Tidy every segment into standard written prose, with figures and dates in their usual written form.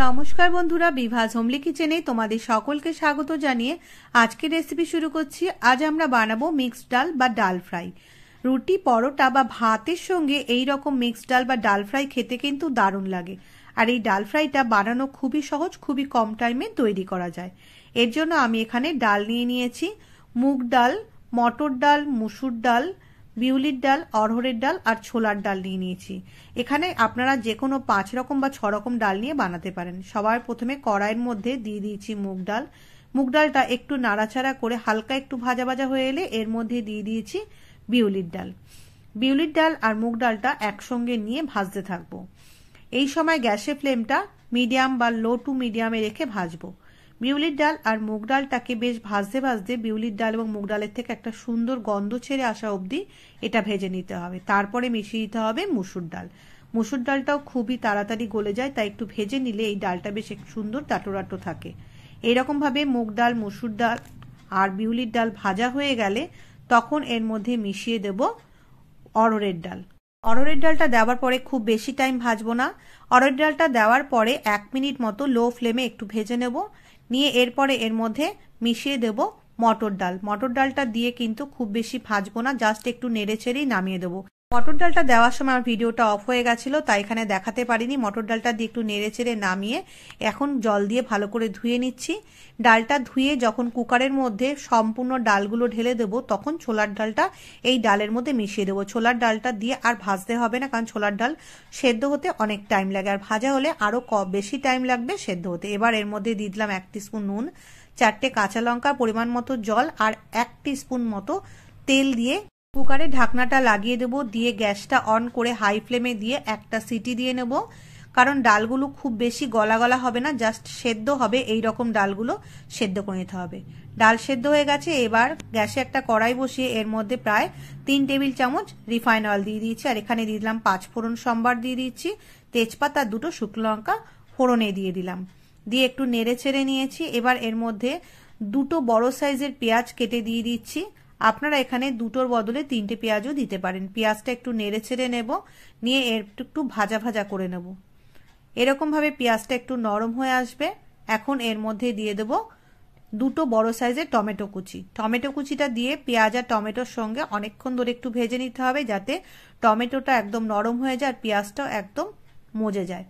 নমস্কার বন্ধুরা, বিভাজ হোমলি কিচেনে তোমাদের সকলকে স্বাগত জানিয়ে আজকের রেসিপি শুরু করছি। আজ আমরা বানাবো মিক্সড ডাল বা ডাল ফ্রাই। রুটি, পরোটা বা ভাতের সঙ্গে এই রকম মিক্সড ডাল বা ডাল ফ্রাই খেতে কিন্তু দারুণ লাগে। আর এই ডাল ফ্রাইটা বানানো খুবই সহজ, খুবই কম টাইমে তৈরি করা যায়। এর জন্য আমি এখানে ডাল নিয়ে নিয়েছি, মুগ ডাল, মটর ডাল, মুসুর ডাল, বিউলির ডাল, অড়হরের ডাল আর ছোলার ডাল নিয়ে নিয়েছি। এখানে আপনারা যে কোনো 5 রকম বা 6 রকম ডাল নিয়ে বানাতে পারেন। সবার প্রথমে কড়াইয়ের মধ্যে দিয়ে দিয়েছি মুগ ডাল। মুগ ডালটা একটু নাড়াচাড়া করে হালকা একটু ভাজা ভাজা হয়ে এলে এর মধ্যে দিয়ে দিয়েছি বিউলির ডাল। বিউলির ডাল আর মুগ ডালটা একসঙ্গে নিয়ে ভাজতে থাকবো। এই সময় গ্যাসের ফ্লেমটা মিডিয়াম বা লো টু মিডিয়ামে রেখে ভাজবো। বিউলির ডাল আর মুগ ডালটাকে বেশ ভাজতে ভাজতে বিউলির ডাল এবং মুগ ডালের থেকে একটা সুন্দর গন্ধ ছেড়ে আসা অবধি এটা ভেজে নিতে হবে। তারপরে মিশিয়ে দিতে হবে মুসুর ডাল। মুসুর ডালটাও খুবই তাড়াতাড়ি গলে যায়, তাই একটু ভেজে নিলে এই ডালটা বেশ সুন্দর টাটোরাটো থাকে। এইরকমভাবে মুগ ডাল, মুসুর ডাল আর বিউলির ডাল ভাজা হয়ে গেলে তখন এর মধ্যে মিশিয়ে দেব অড়হরের ডাল। অড়হরের ডালটা দেওয়ার পরে খুব বেশি টাইম ভাজবো না। অড়হরের ডালটা দেওয়ার পরে 1 মিনিট মতো লো ফ্লেমে একটু ভেজে নেব। নিয়ে এরপরে এর মধ্যে মিশিয়ে দেব মটর ডাল। মটর ডালটা দিয়ে কিন্তু খুব বেশি ভাজবো না, জাস্ট একটু নেড়ে ছেড়েই নামিয়ে দেবো। মটর ডালটা দেওয়ার সময় আমার ভিডিওটা অফ হয়ে গেছিল, তাই এখানে দেখাতে পারিনি। মটর ডালটা দিয়ে একটু নেড়ে চেড়ে নামিয়ে এখন জল দিয়ে ভালো করে ধুয়ে নিচ্ছি। ডালটা ধুয়ে যখন কুকারের মধ্যে সম্পূর্ণ ডালগুলো ঢেলে দেব, তখন ছোলার ডালটা এই ডালের মধ্যে মিশিয়ে দেবো। ছোলার ডালটা দিয়ে আর ভাজতে হবে না, কারণ ছোলার ডাল সেদ্ধ হতে অনেক টাইম লাগে, আর ভাজা হলে আরও বেশি টাইম লাগবে সেদ্ধ হতে। এবার এর মধ্যে দিয়ে দিলাম 1 টিস্পুন নুন, 4টে কাঁচা লঙ্কা, পরিমাণ মতো জল আর 1 টিস্পুন মতো তেল দিয়ে কুকারে ঢাকনাটা লাগিয়ে দেব। দিয়ে গ্যাসটা অন করে হাই ফ্লেমে দিয়ে একটা সিটি দিয়ে নেব, কারণ ডালগুলো খুব বেশি গলা গলা হবে না, জাস্ট সেদ্ধ হবে। এই রকম ডালগুলো সেদ্ধ করে নিতে হবে। ডাল সেদ্ধ হয়ে গেছে। এবার গ্যাসে একটা কড়াই বসিয়ে এর মধ্যে প্রায় 3 টেবিল চামচ রিফাইন অয়েল দিয়ে দিয়েছি, আর এখানে দিয়ে দিলাম 5 ফোড়ন সম্বার দিয়ে দিচ্ছি, তেজপাতা, 2টো শুকনো লঙ্কা ফোড়নে দিয়ে দিলাম। দিয়ে একটু নেড়ে ছেড়ে নিয়েছি। এবার এর মধ্যে 2টো বড় সাইজের পেঁয়াজ কেটে দিয়ে দিচ্ছি। আপনারা এখানে 2টোর বদলে 3টে পেঁয়াজও দিতে পারেন। পেঁয়াজটা একটু নেড়ে ছেড়ে নেব, নিয়ে একটু ভাজা ভাজা করে নেব। এরকম ভাবে পেঁয়াজটা একটু নরম হয়ে আসবে। এখন এর মধ্যে দিয়ে দেব 2টো বড় সাইজের টমেটো কুচি। টমেটো কুচিটা দিয়ে পেঁয়াজ আর টমেটোর সঙ্গে অনেকক্ষণ ধরে একটু ভেজে নিতে হবে, যাতে টমেটোটা একদম নরম হয়ে যায় আর পেঁয়াজটাও একদম মজে যায়।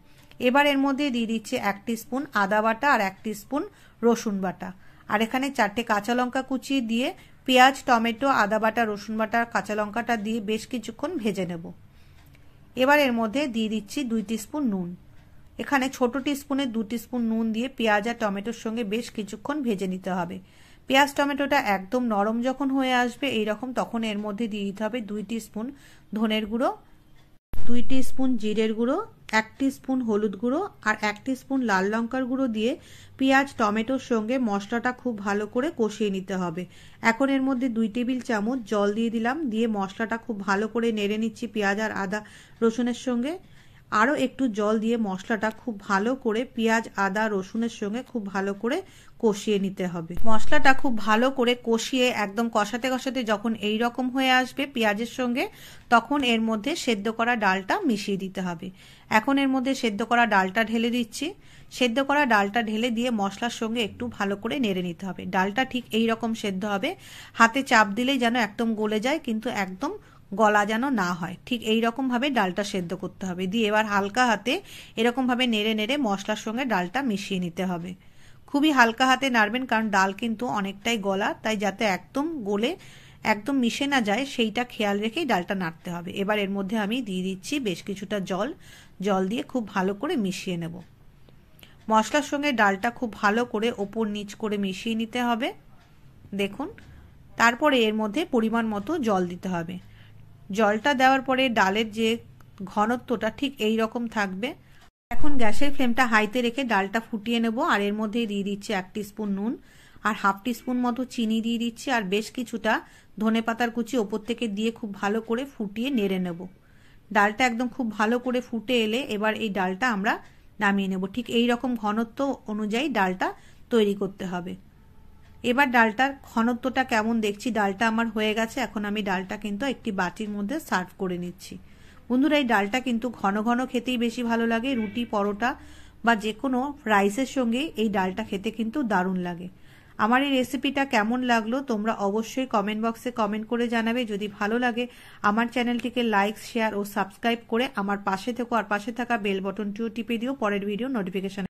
এবার এর মধ্যে দিয়ে দিচ্ছি 1 টিস্পুন আদা বাটা আর 1 টিস্পুন রসুন বাটা, আর এখানে 4টে কাঁচা লঙ্কা কুচিয়ে দিয়ে পেঁয়াজ, টমেটো, আদা বাটা, রসুন বাটা, কাঁচা লঙ্কাটা দিয়ে বেশ কিছুক্ষণ ভেজে নেব। এবার এর মধ্যে দিয়ে দিচ্ছি 2 টিস্পুন নুন। এখানে ছোট টিস্পুনে 2 টিস্পুন নুন দিয়ে পেঁয়াজ আর টমেটোর সঙ্গে বেশ কিছুক্ষণ ভেজে নিতে হবে। পেঁয়াজ টমেটোটা একদম নরম যখন হয়ে আসবে এইরকম, তখন এর মধ্যে দিয়ে দিতে হবে 2 টিস্পুন ধনের গুঁড়ো, 2 টিস্পুন জিরের গুঁড়ো, 1 টিস্পুন হলুদ গুঁড়ো আর 1 টিস্পুন লাল লঙ্কার গুঁড়ো দিয়ে পেঁয়াজ টমেটোর সঙ্গে মশলাটা খুব ভালো করে কষিয়ে নিতে হবে। এখন এর মধ্যে 2 টেবিল চামচ জল দিয়ে দিলাম। দিয়ে মশলাটা খুব ভালো করে নেড়ে নিচ্ছি পেঁয়াজ আর আদা রসুনের সঙ্গে। আরও একটু জল দিয়ে মশলাটা খুব ভালো করে পেঁয়াজ, আদা, রসুনের সঙ্গে খুব ভালো করে কষিয়ে নিতে হবে। মশলাটা খুব ভালো করে কষিয়ে একদম কষাতে কষাতে যখন এই রকম হয়ে আসবে পেঁয়াজের সঙ্গে, তখন এর মধ্যে সেদ্ধ করা ডালটা মিশিয়ে দিতে হবে। এখন এর মধ্যে সেদ্ধ করা ডালটা ঢেলে দিচ্ছি। সেদ্ধ করা ডালটা ঢেলে দিয়ে মশলার সঙ্গে একটু ভালো করে নেড়ে নিতে হবে। ডালটা ঠিক এই রকম সেদ্ধ হবে, হাতে চাপ দিলেই যেন একদম গলে যায়, কিন্তু একদম গলা যেন না হয়। ঠিক এই রকম ভাবে ডালটা সেদ্ধ করতে হবে। দিয়ে এবার হালকা হাতে এরকম ভাবে নেড়ে নেড়ে মশলার সঙ্গে ডালটা মিশিয়ে নিতে হবে। খুবই হালকা হাতে নাড়বেন, কারণ ডাল কিন্তু অনেকটাই গলা, তাই যাতে একদম গলে একদম মিশে না যায় সেইটা খেয়াল রেখেই ডালটা নাড়তে হবে। এবার এর মধ্যে আমি দিয়ে দিচ্ছি বেশ কিছুটা জল। জল দিয়ে খুব ভালো করে মিশিয়ে নেব। মশলার সঙ্গে ডালটা খুব ভালো করে ওপর নিচ করে মিশিয়ে নিতে হবে। দেখুন, তারপরে এর মধ্যে পরিমাণ মতো জল দিতে হবে। জলটা দেওয়ার পরে ডালের যে ঘনত্বটা ঠিক এই রকম থাকবে। এখন গ্যাসের ফ্লেমটা হাইতে রেখে ডালটা ফুটিয়ে নেব, আর এর মধ্যে দিয়ে দিচ্ছি 1 টিস্পুন নুন আর 1/2 টিস্পুন মতো চিনি দিয়ে দিচ্ছি, আর বেশ কিছুটা ধনেপাতার কুচি ওপর থেকে দিয়ে খুব ভালো করে ফুটিয়ে নেড়ে নেব। ডালটা একদম খুব ভালো করে ফুটে এলে এবার এই ডালটা আমরা নামিয়ে নেব। ঠিক এই রকম ঘনত্ব অনুযায়ী ডালটা তৈরি করতে হবে। এবার ডালটার ঘনত্বটা কেমন দেখছি, ডালটা আমার হয়ে গেছে। এখন আমি ডালটা কিন্তু একটি বাটির মধ্যে সার্ভ করে নিচ্ছি। বন্ধুরা, এই ডালটা কিন্তু ঘন ঘন খেতেই বেশি ভালো লাগে। রুটি, পরোটা বা যে কোনো রাইসের সঙ্গে এই ডালটা খেতে কিন্তু দারুণ লাগে। আমার এই রেসিপিটা কেমন লাগলো তোমরা অবশ্যই কমেন্ট বক্সে কমেন্ট করে জানাবে। যদি ভালো লাগে আমার চ্যানেলটিকে লাইক, শেয়ার ও সাবস্ক্রাইব করে আমার পাশে থেকো, আর পাশে থাকা বেল বটনটিও টিপে দিও পরের ভিডিও নোটিফিকেশন